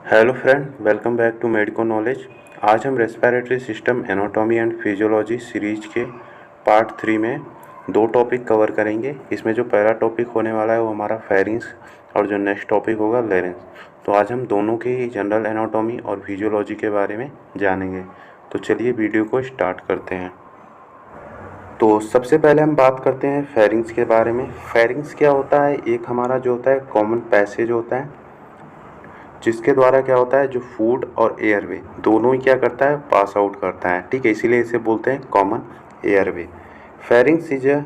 Hello friend, welcome back to medico knowledge. आज हम respiratory system anatomy and physiology series के part 3 में दो टॉपिक कवर करेंगे। इसमें जो पहला टॉपिक होने वाला है वो हमारा फेरिंग्स और जो नेक्स्ट टॉपिक होगा लेरिंग्स। तो आज हम दोनों के ही जनरल एनाटॉमी और फिजियोलॉजी के बारे में जानेंगे। तो चलिए वीडियो को स्टार्ट करते हैं। तो सबसे पहले हम बात करते हैं फेरिंग्स के बारे में। फेरिंग्स क्या होता है? एक हमारा जो होता है कॉमन पैसेज होता है, जिसके द्वारा क्या होता है, जो फूड और एयरवे दोनों ही क्या करता है, पास आउट करता है। ठीक है, इसीलिए इसे बोलते हैं common airway. Pharynx is a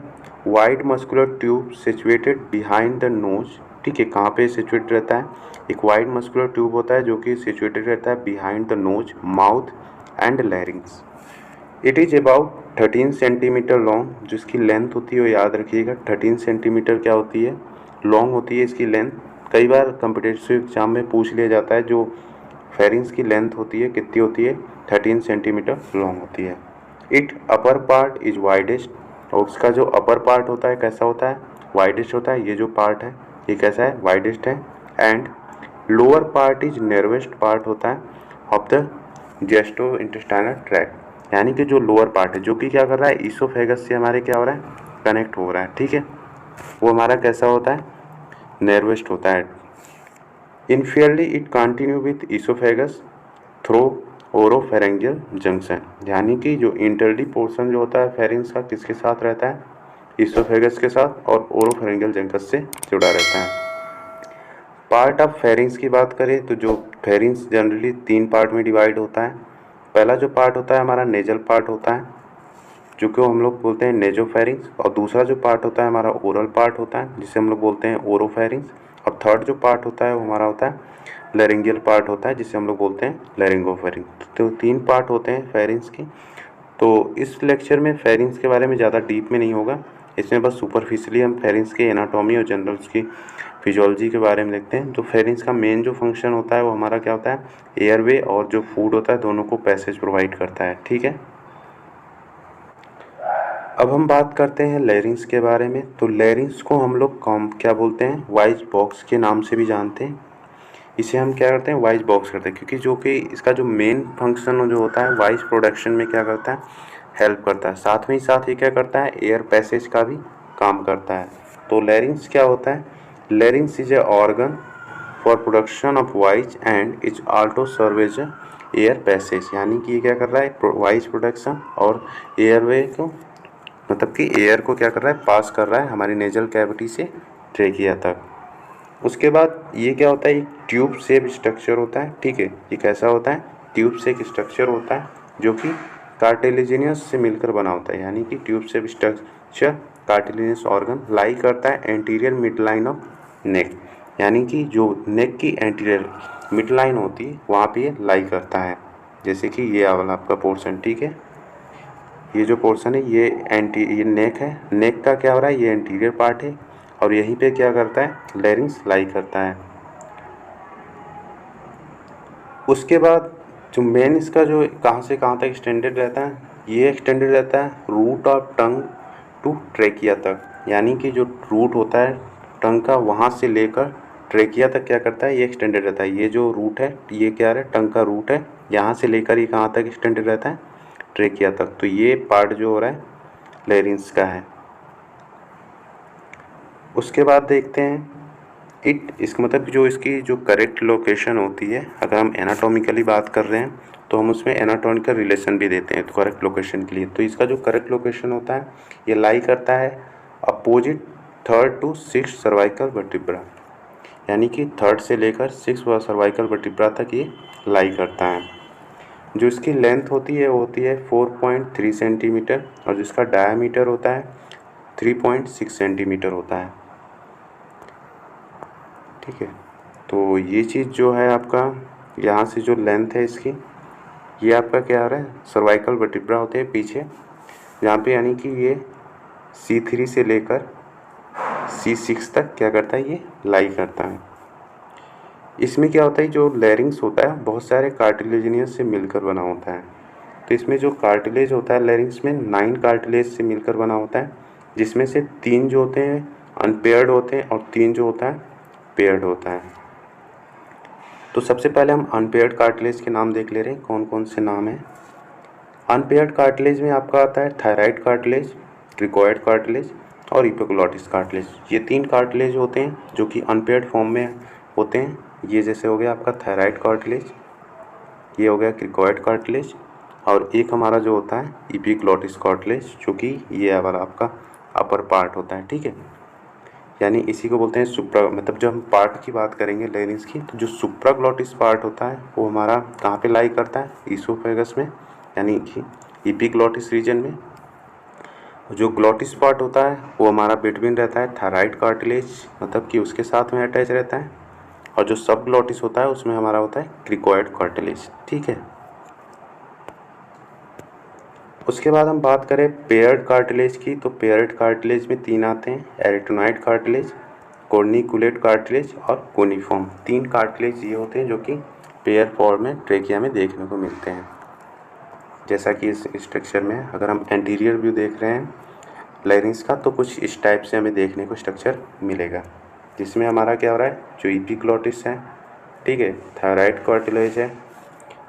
wide muscular tube situated behind the nose. ठीक है, कहाँ पे सिचुएटेड रहता है? एक वाइड मस्कुलर ट्यूब होता है जो कि सिचुएटेड रहता है behind the nose, mouth and लैरिंग्स। It is about 13 centimetre long. जिसकी लेंथ होती है वो याद रखिएगा, 13 सेंटीमीटर क्या होती है, लॉन्ग होती है इसकी लेंथ। कई बार कम्पिटिटिव एग्जाम में पूछ लिया जाता है जो फेरिंग्स की लेंथ होती है कितनी होती है, 13 सेंटीमीटर लॉन्ग होती है। It upper part is widest, और उसका जो अपर पार्ट होता है कैसा होता है, वाइडेस्ट होता है। ये जो पार्ट है ये कैसा है, वाइडेस्ट है। And lower part is narrowest part होता है of the gastrointestinal tract. यानी कि जो लोअर पार्ट है जो कि क्या कर रहा है, ईसोफेगस से हमारे क्या हो रहा है, कनेक्ट हो रहा है। ठीक है, वो हमारा कैसा होता है, नेरवेस्ट होता है। Inferiorly it continue with oesophagus through oropharyngeal junction. यानी कि जो इंटरली पोर्शन जो होता है फेरिंग्स का किसके साथ रहता है, ईसोफेगस के साथ, और ओरोफेरेंजियल जंक्शन से जुड़ा रहता है। पार्ट ऑफ फेरिंग्स की बात करें तो जो फेरिंग्स जनरली 3 पार्ट में डिवाइड होता है। पहला जो पार्ट होता है हमारा नेजल पार्ट होता है, जो कि हम लोग बोलते हैं नेजोफेरिंग्स। और दूसरा जो पार्ट होता है हमारा ओरल पार्ट होता है, जिसे हम लोग बोलते हैं ओरोफेरिंग्स। और थर्ड जो पार्ट होता है वो हमारा होता है लैरिंजियल पार्ट होता है, जिसे हम लोग बोलते हैं लैरिंगोफेरिंग्स। तो 3 पार्ट होते हैं फेरिंग्स की। तो इस लेक्चर में फेरिंग्स के बारे में ज़्यादा डीप में नहीं होगा, इसमें बस सुपरफिशियली हम फेरिंग्स के एनाटॉमी और जनरल्स की फिजियोलॉजी के बारे में देखते हैं। जो फेरिंग्स का मेन जो फंक्शन होता है वो हमारा क्या होता है, एयरवे और जो फूड होता है दोनों को पैसेज प्रोवाइड करता है। ठीक है, अब हम बात करते हैं लैरिंग्स के बारे में। तो लैरिंग्स को हम लोग क्या बोलते हैं, वाइज बॉक्स के नाम से भी जानते हैं। इसे हम क्या करते हैं, वाइज बॉक्स करते हैं, क्योंकि जो कि इसका जो मेन फंक्शन जो होता है वाइज प्रोडक्शन में क्या करता है, हेल्प करता है। साथ में ही साथ ये क्या करता है, एयर पैसेज का भी काम करता है। तो लैरिंग्स क्या होता है, larynx is a organ for production of voice and is also serve as air passage. यानी कि ये क्या कर रहा है, वॉइस प्रोडक्शन और एयरवे को, मतलब कि एयर को क्या कर रहा है, पास कर रहा है हमारी नेजल कैविटी से ट्रेकिया तक। उसके बाद ये क्या होता है, एक ट्यूब शेप स्ट्रक्चर होता है। ठीक है, ये कैसा होता है, ट्यूब शेप स्ट्रक्चर होता है जो कि कार्टिलेजिनियस से मिलकर बना होता है। यानी कि tube shape structure cartilaginous organ lie करता है anterior midline of neck. यानी कि जो नेक की एंटीरियर मिड लाइन होती है वहाँ पे ये लाई करता है, जैसे कि ये वाला आपका पोर्शन। ठीक है, ये जो पोर्शन है ये नेक है, नेक का क्या हो रहा है, ये एंटीरियर पार्ट है, और यहीं पे क्या करता है, लैरिंग्स लाई करता है। उसके बाद जो मेन इसका जो कहाँ से कहाँ तक एक्सटेंडेड रहता है, ये एक्सटेंडेड रहता है root of tongue to trachea तक। यानी कि जो रूट होता है टंग का, वहाँ से लेकर ट्रेकिया तक क्या करता है, ये एक्सटेंडेड रहता है। ये जो रूट है ये क्या है, टंग का रूट है, यहाँ से लेकर ये कहाँ तक एक्सटेंडेड रहता है, ट्रेकिया तक। तो ये पार्ट जो हो रहा है लैरिंग्स का है। उसके बाद देखते हैं इसका मतलब जो इसकी जो करेक्ट लोकेशन होती है, अगर हम एनाटॉमिकली बात कर रहे हैं तो हम उसमें एनाटॉमिकल रिलेशन भी देते हैं तो करेक्ट लोकेशन के लिए। तो इसका जो करेक्ट लोकेशन होता है ये लाई करता है opposite 3rd to 6th cervical vertebra. यानी कि 3rd से लेकर 6th सर्वाइकल वर्टिब्रा तक ये लाई करता है। जो इसकी लेंथ होती है वो होती है 4.3 सेंटीमीटर, और जिसका डायामीटर होता है 3.6 सेंटीमीटर होता है। ठीक है, तो ये चीज़ जो है आपका, यहाँ से जो लेंथ है इसकी, ये आपका क्या आ रहा है, सर्वाइकल वर्टिब्रा होते हैं पीछे यहाँ पे। यानी कि ये C3 से लेकर C6 तक क्या करता है, ये लाई करता है। इसमें क्या होता है, जो लैरिंग्स होता है बहुत सारे कार्टिलेजिनियस से मिलकर बना होता है। तो इसमें जो कार्टिलेज होता है लैरिंग्स में 9 कार्टिलेज से मिलकर बना होता है, जिसमें से 3 जो होते हैं अनपेयर्ड होते हैं और 3 जो होता है पेयर्ड होता है। तो सबसे पहले हम अनपेयर्ड कार्टिलेज के नाम देख ले रहे हैं, कौन कौन से नाम हैं। अनपेयर्ड कार्टिलेज में आपका आता है थायराइड कार्टिलेज, क्रिकोइड कार्टिलेज और इपिग्लॉटिस कार्टिलेज। ये 3 कार्टिलेज होते हैं जो कि अनपेयर्ड फॉर्म में होते हैं। ये जैसे हो गया आपका थायराइड कार्टिलेज, ये हो गया क्रिकोइड कार्टिलेज, और एक हमारा जो होता है इपिग्लॉटिस कार्टिलेज, जो कि ये वाला आपका अपर पार्ट होता है। ठीक है, यानी इसी को बोलते हैं सुप्रा, मतलब जब हम पार्ट की बात करेंगे लेरिंग्स की, तो जो सुप्राग्लॉटिस पार्ट होता है वो हमारा कहाँ पे लाई करता है, ईसोफेगस में, यानी कि इपिग्लॉटिस रीजन में। जो ग्लॉटिस पार्ट होता है वो हमारा बिटवीन रहता है थायराइड कार्टिलेज, मतलब कि उसके साथ में अटैच रहता है, और जो सब ग्लॉटिस होता है उसमें हमारा होता है क्रिकोइड कार्टिलेज। ठीक है, उसके बाद हम बात करें पेयर्ड कार्टिलेज की, तो पेयर्ड कार्टिलेज में 3 आते हैं, एरिटोनाइड कार्टिलेज, कॉर्निकुलेट कार्टिलेज और कोनिफॉर्म। 3 कार्टिलेज ये होते हैं जो कि पेयर फॉर्म में ट्रेकिया में देखने को मिलते हैं। जैसा कि इस स्ट्रक्चर में अगर हम एंटीरियर व्यू देख रहे हैं लेरिंग्स का, तो कुछ इस टाइप से हमें देखने को स्ट्रक्चर मिलेगा, जिसमें हमारा क्या हो रहा है, जो इपिग्लॉटिस है, ठीक है, थायराइड कार्टिलेज है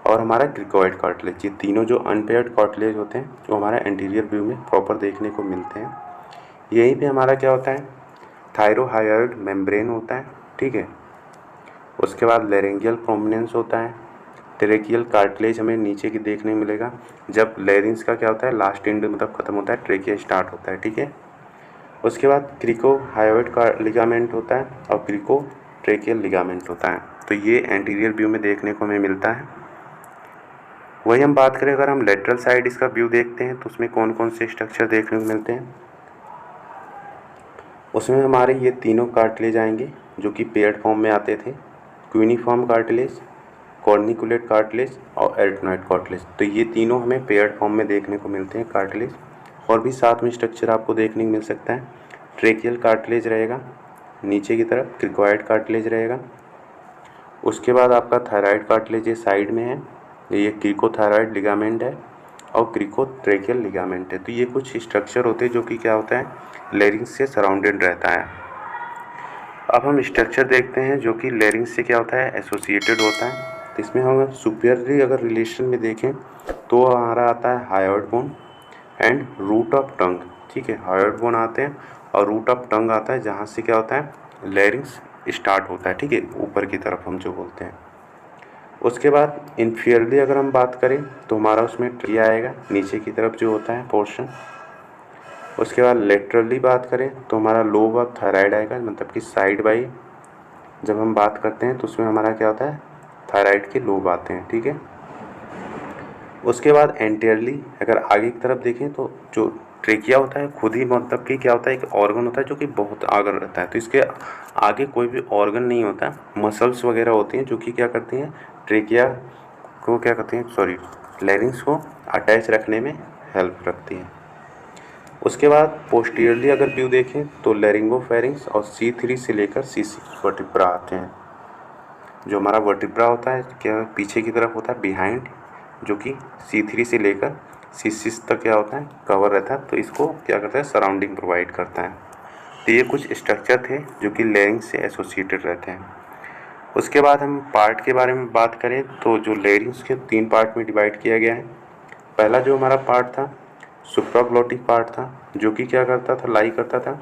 और हमारा क्रिकोइड कार्टिलेज। ये तीनों जो अनपेयर्ड कार्टिलेज होते हैं वो हमारा एंटीरियर व्यू में प्रॉपर देखने को मिलते हैं। यहीं पे हमारा क्या होता है, थायरोहायोइड मेम्ब्रेन होता है। ठीक है, उसके बाद लेरेंगियल प्रोमिनेंस होता है, ट्रेकियल कार्टिलेज हमें नीचे की देखने को मिलेगा। जब लेरिंग्स का क्या होता है, लास्ट एंड मतलब खत्म होता है, ट्रेकिया स्टार्ट होता है। ठीक है, उसके बाद क्रिकोहायोइड का लिगामेंट होता है और क्रिको ट्रेकियल लिगामेंट होता है। तो ये एंटीरियर व्यू में देखने को हमें मिलता है। वही हम बात करें, अगर हम लेटरल साइड इसका व्यू देखते हैं तो उसमें कौन कौन से स्ट्रक्चर देखने को मिलते हैं। उसमें हमारे ये तीनों कार्टिलेज आएंगे जो कि पेयर्ड फॉर्म में आते थे, क्यूनिफॉर्म कार्टिलेज, कॉर्निकुलेट कार्टिलेज और एरिटोनाइड कार्टिलेज। तो ये तीनों हमें पेयर्ड फॉर्म में देखने को मिलते हैं कार्टिलेज। और भी साथ में स्ट्रक्चर आपको देखने को मिल सकता है, ट्रेकियल कार्टिलेज रहेगा, नीचे की तरफ क्रिकोइड कार्टिलेज रहेगा, उसके बाद आपका थायराइड कार्टिलेज ये साइड में है, ये क्रिकोथायराइड लिगामेंट है और क्रिकोट्रेकियल लिगामेंट है। तो ये कुछ स्ट्रक्चर होते हैं जो कि क्या होता है, लेरिंग्स से सराउंडेड रहता है। अब हम स्ट्रक्चर देखते हैं जो कि लेरिंग्स से क्या होता है, एसोसिएटेड होता है। तो इसमें हम सुपीरियरली अगर रिलेशन में देखें तो हमारा आता है hyoid bone and root of tongue. ठीक है, हायोइड बोन आते हैं और रूट ऑफ टंग आता है, जहाँ से क्या होता है, लेरिंग्स स्टार्ट होता है। ठीक है, ऊपर की तरफ हम जो बोलते हैं। उसके बाद इन्फीरियरली अगर हम बात करें तो हमारा उसमें ट्रिया आएगा, नीचे की तरफ जो होता है पोर्शन। उसके बाद लेटरली बात करें तो हमारा लोब ऑफ थायराइड आएगा, मतलब कि साइड बाई जब हम बात करते हैं तो उसमें हमारा क्या होता है, थायराइड के लोब आते हैं। ठीक है, उसके बाद एंटीरियरली अगर आगे की तरफ देखें तो जो ट्रेकिया होता है खुद ही मतलब कि क्या होता है, एक ऑर्गन होता है जो कि बहुत आगे रहता है। तो इसके आगे कोई भी ऑर्गन नहीं होता, मसल्स वगैरह होती हैं जो कि क्या करती हैं, ट्रेकिया को क्या करती हैं, लेरिंग्स को अटैच रखने में हेल्प रखती हैं। उसके बाद पोस्टीरियरली अगर व्यू देखें तो लेरिंगोफेरिंग्स और C3 से लेकर C6 वर्टिब्रा आते हैं। जो हमारा वर्टिब्रा होता है क्या पीछे की तरफ होता है, बिहाइंड, जो कि C3 से लेकर C6 तक क्या होता है, कवर रहता है। तो इसको क्या करता है, सराउंडिंग प्रोवाइड करता है। तो ये कुछ स्ट्रक्चर थे जो कि लेरिंग से एसोसिएटेड रहते हैं। उसके बाद हम पार्ट के बारे में बात करें तो जो लेरिंग्स के 3 पार्ट में डिवाइड किया गया है। पहला जो हमारा पार्ट था सुप्राग्लॉटिक पार्ट था, जो कि क्या करता था, लाई करता था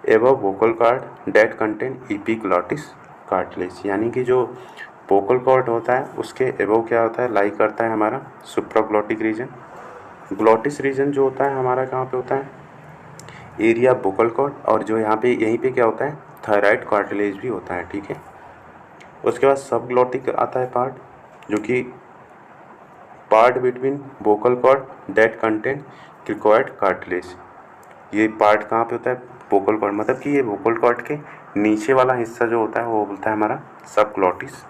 above vocal cord that contain epiglottis cartilage, यानी कि जो वोकल कॉर्ड होता है उसके एबव क्या होता है, लाई करता है हमारा सुप्राग्लॉटिक रीजन। ग्लॉटिस रीजन जो होता है हमारा कहाँ पे होता है, एरिया वोकल कॉर्ड, और जो यहाँ पे यहीं पे क्या होता है, थायराइड कार्टिलेज भी होता है। ठीक है, उसके बाद सब ग्लॉटिक आता है पार्ट, जो कि part between vocal cord that contain cricoid cartilage. ये पार्ट कहाँ पे होता है, वोकल कॉर्ड, मतलब कि ये वोकल कॉर्ड के नीचे वाला हिस्सा जो होता है वो बोलता है हमारा सब ग्लॉटिस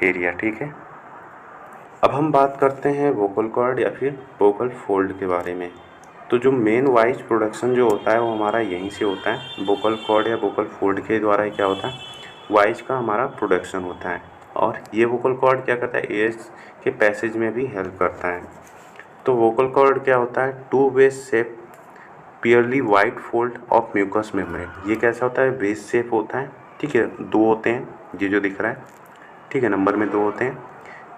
एरिया। ठीक है, अब हम बात करते हैं वोकल कॉर्ड या फिर वोकल फोल्ड के बारे में। तो जो मेन वॉइस प्रोडक्शन जो होता है वो हमारा यहीं से होता है, वोकल कॉर्ड या वोकल फोल्ड के द्वारा ही क्या होता है, वॉइस का हमारा प्रोडक्शन होता है। और ये वोकल कॉर्ड क्या करता है, एयर्स के पैसेज में भी हेल्प करता है। तो वोकल कॉर्ड क्या होता है, 2 base shape pearly white fold of mucous membrane. ये कैसा होता है, बेस शेप होता है। ठीक है, 2 होते हैं, ये जो दिख रहा है ठीक है, नंबर में 2 होते हैं।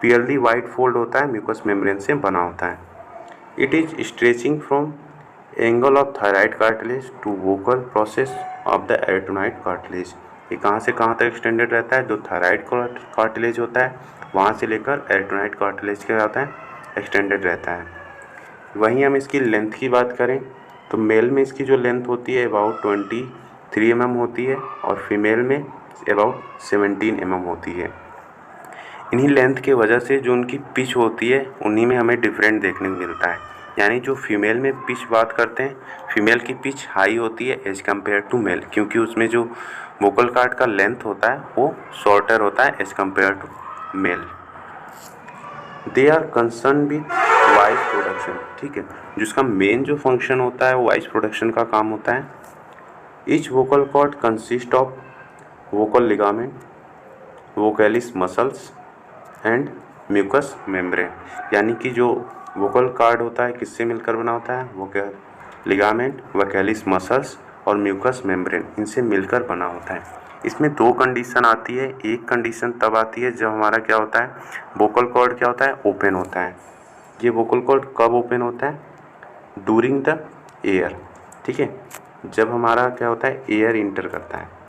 पीयरली वाइट फोल्ड होता है, म्यूकस मेम्ब्रेन से बना होता है। It is stretching from angle of thyroid cartilage to vocal process of the arytenoid cartilage. ये कहाँ से कहाँ तक एक्सटेंडेड रहता है? जो थायराइड कार्टिलेज होता है वहाँ से लेकर एरिटोनाइड कार्टिलेज क्या होता है? एक्सटेंडेड रहता है। वहीं हम इसकी लेंथ की बात करें तो मेल में इसकी जो लेंथ होती है अबाउट 23 mm होती है और फीमेल में अबाउट 17 mm होती है। इन्हीं लेंथ के वजह से जो उनकी पिच होती है उन्हीं में हमें डिफरेंट देखने को मिलता है। यानी जो फीमेल में पिच बात करते हैं, फीमेल की पिच हाई होती है एज कम्पेयर टू मेल, क्योंकि उसमें जो वोकल कॉर्ड का लेंथ होता है वो शॉर्टर होता है as compare to male. They are concern with voice production, ठीक है, जिसका मेन जो फंक्शन होता है वो वॉइस प्रोडक्शन का काम होता है। Each vocal cord consist of vocal ligament, vocalis muscles and mucous membrane. यानी कि जो वोकल कॉर्ड होता है किससे मिलकर बना होता है? वोकल लिगामेंट, वोकैलिस मसल्स और म्यूकस मेम्ब्रेन, इनसे मिलकर बना होता है। इसमें 2 कंडीशन आती है। एक कंडीशन तब आती है जब हमारा क्या होता है? वोकल कॉर्ड क्या होता है? ओपन होता है। ये वोकल कॉर्ड कब ओपन होता है? ड्यूरिंग द एयर, ठीक है, जब हमारा क्या होता है? एयर इंटर करता है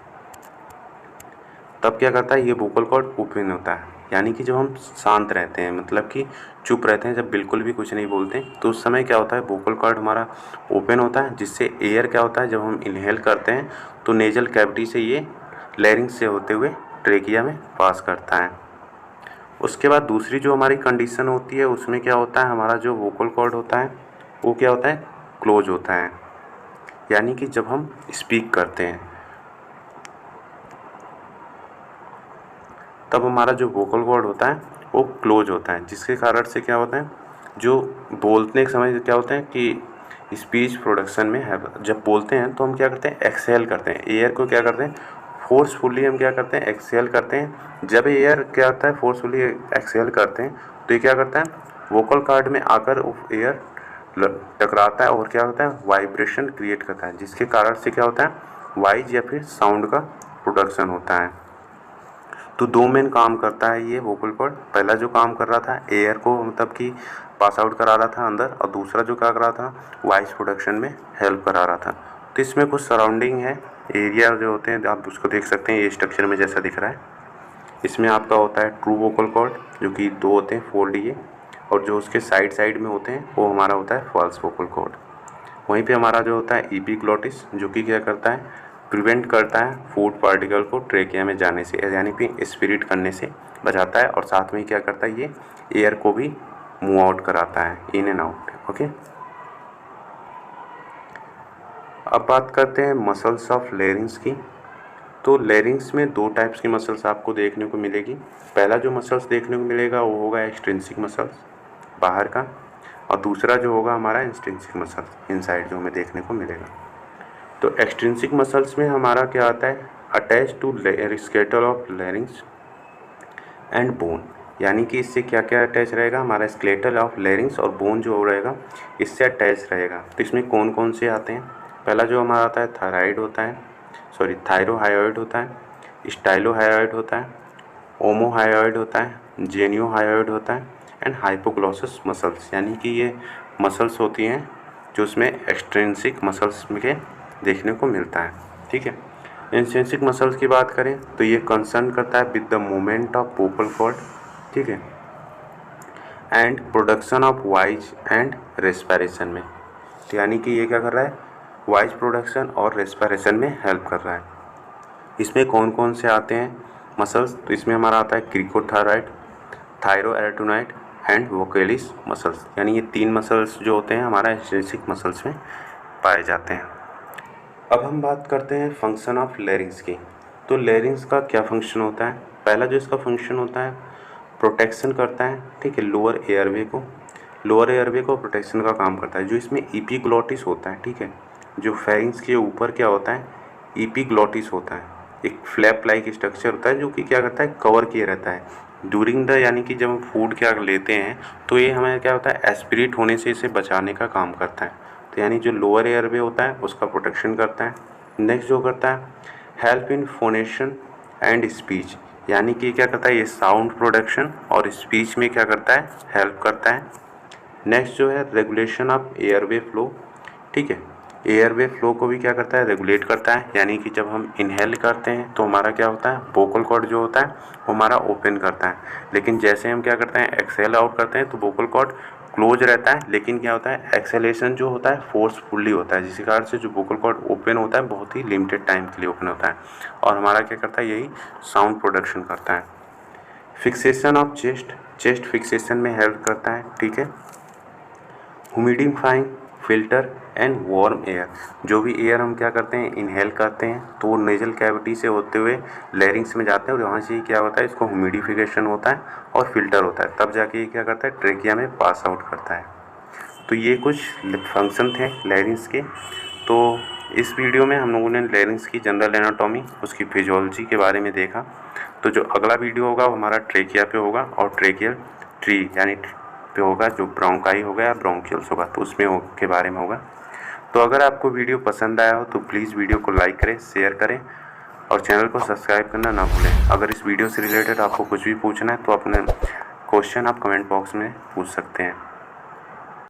तब क्या करता है? ये वोकल कॉर्ड ओपन होता है। यानी कि जब हम शांत रहते हैं, मतलब कि चुप रहते हैं, जब बिल्कुल भी कुछ नहीं बोलते, तो उस समय क्या होता है? वोकल कॉर्ड हमारा ओपन होता है, जिससे एयर क्या होता है? जब हम इनहेल करते हैं तो नेजल कैविटी से ये लैरिंक्स से होते हुए ट्रेकिया में पास करता है। उसके बाद दूसरी जो हमारी कंडीशन होती है उसमें क्या होता है? हमारा जो वोकल कॉर्ड होता है वो क्या होता है? क्लोज होता है। यानी कि जब हम स्पीक करते हैं तब हमारा जो वोकल कॉर्ड होता है वो क्लोज होता है, जिसके कारण से क्या होता है? जो बोलने के समय क्या होता है कि स्पीच प्रोडक्शन में है, जब बोलते हैं तो हम क्या करते हैं? एक्सहेल करते हैं। एयर को क्या करते हैं? फोर्सफुली हम क्या करते हैं? एक्सहेल करते हैं। जब एयर क्या होता है? फोर्सफुली एक्सहेल करते हैं तो ये क्या करता है? वोकल कॉर्ड में आकर एयर टकराता है और क्या होता है? वाइब्रेशन क्रिएट करता है, जिसके कारण से क्या होता है? वॉइस या फिर साउंड का प्रोडक्शन होता है। तो 2 मेन काम करता है ये वोकल कॉर्ड। पहला जो काम कर रहा था एयर को मतलब कि पास आउट करा रहा था अंदर, और दूसरा जो क्या कर रहा था? वॉइस प्रोडक्शन में हेल्प करा रहा था। तो इसमें कुछ सराउंडिंग है, एरिया जो होते हैं आप उसको देख सकते हैं, ये स्ट्रक्चर में जैसा दिख रहा है। इसमें आपका होता है ट्रू वोकल कॉर्ड, जो कि 2 होते हैं फोल्ड ये, और जो उसके साइड में होते हैं वो हमारा होता है फॉल्स वोकल कॉर्ड। वहीं पे हमारा जो होता है एपिग्लोटिस, जो कि क्या करता है? प्रिवेंट करता है फूड पार्टिकल को ट्रेकिया में जाने से, यानी कि स्पिरिट करने से बचाता है, और साथ में क्या करता है? ये एयर को भी मूव आउट कराता है, इन एंड आउट। ओके, अब बात करते हैं मसल्स ऑफ लेरिंग्स की। तो लेरिंग्स में 2 टाइप्स की मसल्स आपको देखने को मिलेगी। पहला जो मसल्स देखने को मिलेगा वो होगा एक्सट्रिंसिक मसल्स, बाहर का, और दूसरा जो होगा हमारा इंस्ट्रिंसिक मसल्स, इनसाइड जो हमें देखने को मिलेगा। तो एक्सट्रिंसिक मसल्स में हमारा क्या आता है? Attach to skeletal of larynx and bone. यानी कि इससे क्या क्या अटैच रहेगा? हमारा स्केलेटल ऑफ लेरिंग्स और बोन जो रहेगा इससे अटैच रहेगा। तो इसमें कौन कौन से आते हैं? पहला जो हमारा आता है थायराइड होता है, थायरोहायोइड होता है, स्टाइलोहायोइड होता है, ओमोहायोइड होता है, जेनियोहायोइड होता है, एंड हाइपोग्लॉसस मसल्स। यानी कि ये मसल्स होती हैं जो उसमें एक्सट्रिंसिक मसल्स में देखने को मिलता है। ठीक है, इंट्रिंसिक मसल्स की बात करें तो ये कंसर्न करता है with the movement of vocal cord, ठीक है, and production of voice and respiration में। तो यानी कि ये क्या कर रहा है? वॉइस प्रोडक्शन और रेस्पिरेशन में हेल्प कर रहा है। इसमें कौन कौन से आते हैं मसल्स? तो इसमें हमारा आता है क्रिकोथायरॉइड, थायरोएरिटोनाइड एंड वोकैलिस मसल्स। यानी ये 3 मसल्स जो होते हैं हमारा इंट्रिंसिक मसल्स में पाए जाते हैं। अब हम बात करते हैं फंक्शन ऑफ लेरिंग्स की। तो लेरिंग्स का क्या फंक्शन होता है? पहला जो इसका फंक्शन होता है प्रोटेक्शन करता है, ठीक है, लोअर एयरवे को प्रोटेक्शन का काम करता है। जो इसमें एपिग्लोटिस होता है, ठीक है, जो फेरिंग्स के ऊपर क्या होता है? एपिग्लोटिस होता है, एक फ्लैप लाइक स्ट्रक्चर होता है जो कि क्या करता है? कवर किया रहता है ड्यूरिंग द, यानी कि जब हम फूड क्या लेते हैं तो ये हमें क्या होता है? एस्पिरेट होने से इसे बचाने का काम करता है। तो यानी जो लोअर एयरवे होता है उसका प्रोटेक्शन करता है। नेक्स्ट जो करता है help in phonation and speech, यानी कि क्या करता है, ये साउंड प्रोडक्शन और स्पीच में क्या करता है, हेल्प करता है। नेक्स्ट जो है रेगुलेशन ऑफ एयरवे फ्लो। ठीक है, एयरवे फ्लो को भी क्या करता है, रेगुलेट करता है। यानी कि जब हम इनहेल करते हैं तो हमारा क्या होता है, वोकल कॉर्ड जो होता है वो हमारा ओपन करता है, लेकिन जैसे हम क्या करते हैं, एक्सेल आउट करते हैं तो वोकल कॉर्ड क्लोज रहता है, लेकिन क्या होता है, एक्सेलेशन जो होता है फोर्सफुली होता है, जिस कारण से जो वोकल कॉर्ड ओपन होता है बहुत ही लिमिटेड टाइम के लिए ओपन होता है, और हमारा क्या करता है, यही साउंड प्रोडक्शन करता है। Fixation of chest, chest fixation में हेल्प करता है। ठीक है, humidifying filter and warm air, जो भी एयर हम क्या करते हैं, इनहेल करते हैं तो वो नेजल कैविटी से होते हुए लैरिंग्स में जाते हैं, और वहाँ से क्या होता है, इसको ह्यूमिडिफिकेशन होता है और फिल्टर होता है, तब जाके ये क्या करता है, ट्रेकिया में पास आउट करता है। तो ये कुछ फंक्शन थे लैरिंग्स के। तो इस वीडियो में हम लोगों ने लैरिंग्स की जनरल एनाटॉमी, उसकी फिजियोलॉजी के बारे में देखा। तो जो अगला वीडियो होगा वो हमारा ट्रेकिया पे होगा, और ट्रेकियल ट्री यानी पे होगा, जो ब्रोंकाई होगा या ब्रोंकियल्स होगा, तो उसमें के बारे में होगा। तो अगर आपको वीडियो पसंद आया हो तो प्लीज़ वीडियो को लाइक करें, शेयर करें और चैनल को सब्सक्राइब करना ना भूलें। अगर इस वीडियो से रिलेटेड आपको कुछ भी पूछना है तो अपने क्वेश्चन आप कमेंट बॉक्स में पूछ सकते हैं।